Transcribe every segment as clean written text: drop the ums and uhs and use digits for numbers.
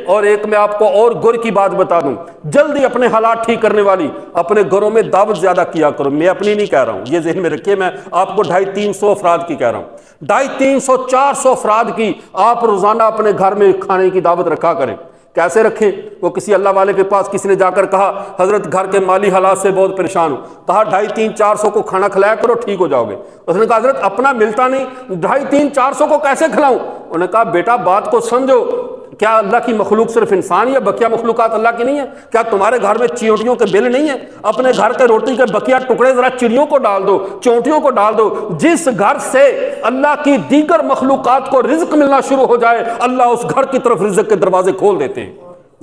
اور ایک میں آپ کو اور گر کی بات بتا دوں، جلدی اپنے حالات ٹھیک کرنے والی، اپنے گھروں میں دعوت زیادہ کیا کرو۔ میں اپنی نہیں کہہ رہا ہوں، یہ ذہن میں رکھیے، میں آپ کو 250-300 افراد کی کہہ رہا ہوں۔ 250-300-400 افراد کی آپ روزانہ اپنے گھر میں کھانے کی دعوت رکھا کریں۔ کیسے رکھیں؟ وہ کسی اللہ والے کے پاس کسی نے جا کر کہا حضرت گھر کے مالی حالات سے بہت پریشان ہوں، کہا 250-300-400 کو کھانا کھلایا کرو، ٹھیک ہو جاؤ گے۔ اس نے کہا حضرت اپنا ملتا نہیں، 250-300-400 کو کیسے کھلاؤں؟ انہوں نے کہا بیٹا بات کو سمجھو، کیا اللہ کی مخلوق صرف انسان یا بقیہ مخلوقات اللہ کی نہیں ہے؟ کیا تمہارے گھر میں چیونٹیوں کے بل نہیں ہیں؟ اپنے گھر کے روٹی کے بقیہ ٹکڑے ذرا چڑیوں کو ڈال دو، چونٹیوں کو ڈال دو۔ جس گھر سے اللہ کی دیگر مخلوقات کو رزق ملنا شروع ہو جائے، اللہ اس گھر کی طرف رزق کے دروازے کھول دیتے ہیں۔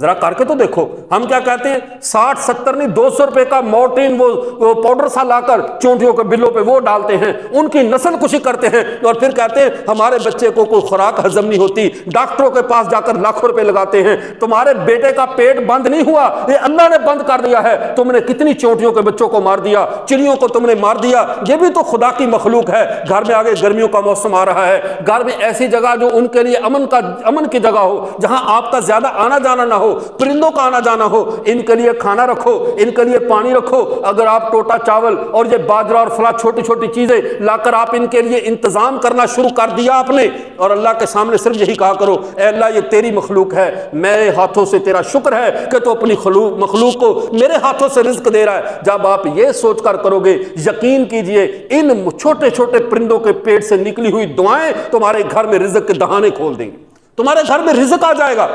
ذرا کر کے تو دیکھو، ہم کیا کہتے ہیں 60-70 نہیں 200 روپے کا مورٹین وہ پاؤڈر سا لا کر چونٹیوں کے بلوں پہ وہ ڈالتے ہیں، ان کی نسل کشی کرتے ہیں، اور پھر کہتے ہیں ہمارے بچے کو کوئی خوراک ہضم نہیں ہوتی، ڈاکٹروں کے پاس جا کر لاکھوں روپے لگاتے ہیں۔ تمہارے بیٹے کا پیٹ بند نہیں ہوا، یہ اللہ نے بند کر دیا ہے۔ تم نے کتنی چونٹیوں کے بچوں کو مار دیا، چڑیوں کو تم نے مار دیا، یہ بھی تو خدا کی مخلوق ہے۔ گھر میں آگے گرمیوں کا موسم آ رہا ہے، گھر میں ایسی جگہ جو ان کے لیے امن کی جگہ ہو، جہاں آپ کا زیادہ آنا جانا نہ ہو، پرندوں کا آنا جانا ہو، ان کے لیے کھانا رکھو، ان کے لیے پانی رکھو۔ اگر آپ ٹوٹا چاول اور یہ باجرہ اور فلاں چھوٹی چھوٹی چیزیں لا کر آپ ان کے لیے انتظام کرنا شروع کر دیا آپ نے، اور اللہ کے سامنے صرف یہی کہا کرو اے اللہ یہ تیری مخلوق ہے، میرے ہاتھوں سے تیرا شکر ہے کہ تو اپنی مخلوق کو میرے ہاتھوں سے رزق دے رہا ہے۔ جب آپ یہ سوچ کر کرو گے، یقین کیجئے ان چھوٹے چھوٹے پرندوں کے پیٹ سے نکلی ہوئی دعائیں تمہارے گھر میں رزق کے دہانے کھول دیں گے، تمہارے گھر میں رزق آ جائے گا۔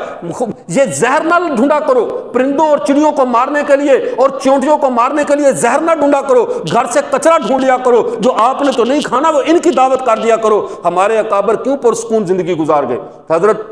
یہ زہر نہ ڈھونڈا کرو پرندوں اور چڑیوں کو مارنے کے لیے اور چونٹیوں کو مارنے کے لیے، زہر نہ ڈھونڈا کرو، گھر سے کچرا ڈھونڈ لیا کرو، جو آپ نے تو نہیں کھانا وہ ان کی دعوت کر دیا کرو۔ ہمارے اکابر کیوں پرسکون زندگی گزار گئے؟ حضرت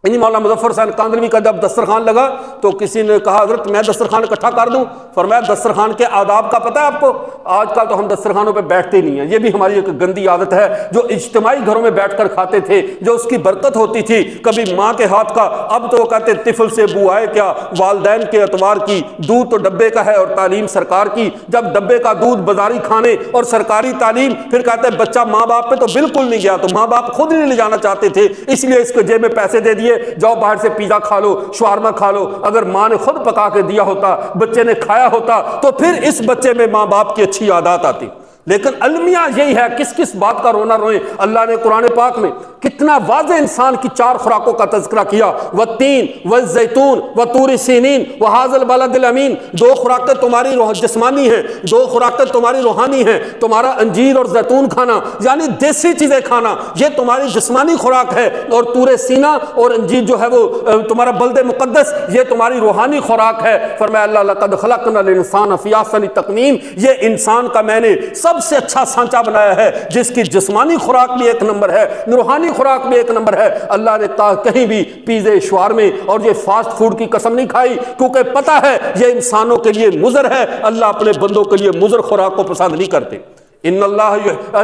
مولانا مظفر حسین کاندھلوی کا جب دسترخوان لگا تو کسی نے کہا حضرت میں دسترخوان اکٹھا کر دوں؟ فرمایا دسترخوان کے آداب کا پتہ ہے آپ کو؟ آج کل تو ہم دسترخوانوں پہ بیٹھتے نہیں ہیں، یہ بھی ہماری ایک گندی عادت ہے، جو اجتماعی گھروں میں بیٹھ کر کھاتے تھے، جو اس کی برکت ہوتی تھی کبھی ماں کے ہاتھ کا، اب تو وہ کہتے طفل سے بو آئے کیا، والدین کے اعتبار کی، دودھ تو ڈبے کا ہے اور تعلیم سرکار کی۔ جب ڈبے کا دودھ بازاری کھانے اور سرکاری تعلیم، پھر کہتے ہیں بچہ ماں باپ پہ تو بالکل نہیں گیا، تو ماں باپ خود نہیں لے جانا چاہتے تھے، اس لیے اس کو جیب میں پیسے دے دیے، جاؤ باہر سے پیزا کھا لو، شوارما کھا لو۔ اگر ماں نے خود پکا کے دیا ہوتا، بچے نے کھایا ہوتا، تو پھر اس بچے میں ماں باپ کی اچھی عادات آتی۔ لیکن المیہ یہی ہے، کس کس بات کا رونا روئیں۔ اللہ نے قرآن پاک میں کتنا واضح انسان کی 4 خوراکوں کا تذکرہ کیا، والتین والزیتون وطور سینین وہذا البلد الامین۔ 2 خوراکیں تمہاری جسمانی ہیں، 2 خوراکیں تمہاری روحانی ہیں۔ تمہارا انجیر اور زیتون کھانا یعنی دیسی چیزیں کھانا، یہ تمہاری جسمانی خوراک ہے، اور طور سینہ اور انجیر جو ہے وہ تمہارا بلد مقدس، یہ تمہاری روحانی خوراک ہے۔ فرمایا اللہ لقد خلقنا الانسان فی احسن تقویم، یہ انسان کا میں نے سب سے اچھا سانچہ بنایا ہے، جس کی جسمانی خوراک بھی 1 نمبر ہے، روحانی خوراک بھی 1 نمبر ہے۔ اللہ نے کہیں بھی پیزے شوارمے اور یہ فاسٹ فوڈ کی قسم نہیں کھائی، کیونکہ پتہ ہے یہ انسانوں کے لیے مضر ہے، اللہ اپنے بندوں کے لیے مضر خوراک کو پسند نہیں کرتے۔ ان اللہ،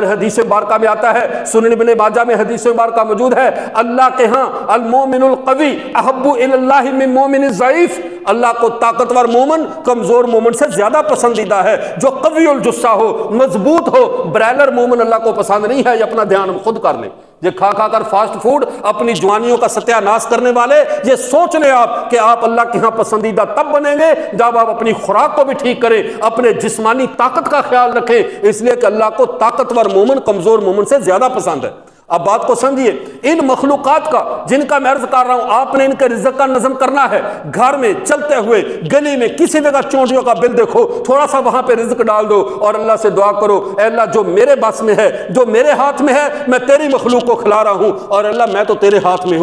حدیث مبارکہ میں آتا ہے، سنن ابن ماجہ میں حدیث مبارکہ موجود ہے، اللہ کے ہاں المومن القوی احب الی اللہ من مومن الضعیف، اللہ کو طاقتور مومن کمزور مومن سے زیادہ پسندیدہ ہے۔ جو قوی الجثہ ہو، مضبوط ہو، برائلر مومن اللہ کو پسند نہیں ہے۔ یہ اپنا دھیان خود کر لیں، یہ کھا کھا کر فاسٹ فوڈ اپنی جوانیوں کا ستیہ ناش کرنے والے، یہ سوچ لیں آپ کہ آپ اللہ کے ہاں پسندیدہ تب بنیں گے جب آپ اپنی خوراک کو بھی ٹھیک کریں، اپنے جسمانی طاقت کا خیال رکھیں، اس لیے کہ اللہ کو طاقتور مومن کمزور مومن سے زیادہ پسند ہے۔ اب بات کو سمجھیے، ان مخلوقات کا جن کا میں عرض کر رہا ہوں، آپ نے ان کے رزق کا نظم کرنا ہے۔ گھر میں چلتے ہوئے گلی میں کسی جگہ چونٹیوں کا بل دیکھو، تھوڑا سا وہاں پہ رزق ڈال دو اور اللہ سے دعا کرو اے اللہ جو میرے بس میں ہے، جو میرے ہاتھ میں ہے، میں تیری مخلوق کو کھلا رہا ہوں، اور اللہ میں تو تیرے ہاتھ میں ہوں۔